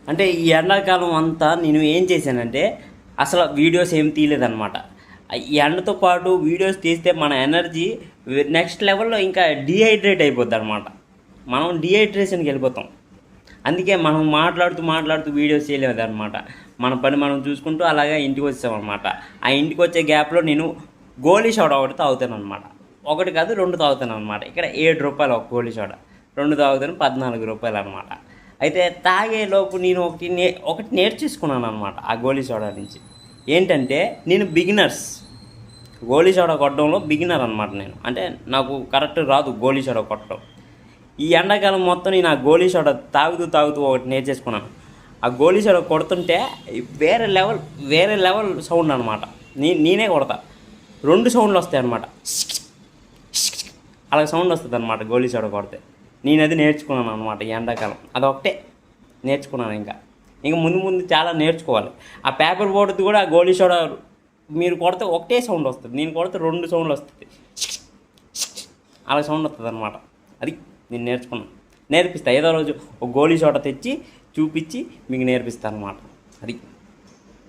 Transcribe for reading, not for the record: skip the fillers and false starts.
అంటే ఈ ఎండాకాలం అంతా నేను ఏం చేశానంటే అసలు వీడియోస్ ఏం తీయలేదన్నమాట. ఈ ఎండతో పాటు వీడియోస్ తీస్తే మన ఎనర్జీ నెక్స్ట్ లెవెల్లో ఇంకా డీహైడ్రేట్ అయిపోద్ది అనమాట. మనం డీహైడ్రేషన్కి వెళ్ళిపోతాం. అందుకే మనం మాట్లాడుతూ మాట్లాడుతూ వీడియోస్ చేయలేదన్నమాట. మన పని మనం చూసుకుంటూ అలాగే ఇంటికి వచ్చామన్నమాట. ఆ ఇంటికి వచ్చే గ్యాప్లో నేను గోలీ సోడా ఒకటి తాగుతాను అనమాట. ఒకటి కాదు 2 తాగుతాను అనమాట. ఇక్కడ ₹7 ఒక గోలీ సోడా, 2 తాగుతాను ₹14 అనమాట. అయితే తాగేలోపు నేను ఒకటి నేర్చేసుకున్నాను అనమాట ఆ గోలీ సోడా నుంచి. ఏంటంటే నేను గోలీ సోడా కొట్టడంలో బిగినర్ అనమాట నేను. అంటే నాకు కరెక్ట్ రాదు గోలీ సోడా కొట్టడం. ఈ ఎండాకాలం మొత్తం నేను ఆ గోలీ సోడా తాగుతూ ఒకటి నేర్చేసుకున్నాను. ఆ గోలీ సోడా కొడుతుంటే వేరే లెవెల్ సౌండ్ అనమాట. నేనే కొడతా. 2 సౌండ్లు వస్తాయి అనమాట. అలా సౌండ్ వస్తుంది అనమాట గోలీ సోడా కొడితే. నేను అది నేర్చుకున్నాను అనమాట ఈ ఎండాకాలం. అదొకటే నేర్చుకున్నాను. ఇంకా ముందు చాలా నేర్చుకోవాలి. ఆ పేపర్ బోర్డుది కూడా ఆ గోలీ సోడా మీరు కొడితే ఒకటే సౌండ్ వస్తుంది, నేను కొడితే 2 సౌండ్లు వస్తుంది. అలా సౌండ్ వస్తుంది అనమాట. అది నేను నేర్పిస్తా. ఏదో రోజు ఒక గోలీ సోడా తెచ్చి చూపించి మీకు నేర్పిస్తాను అనమాట. అది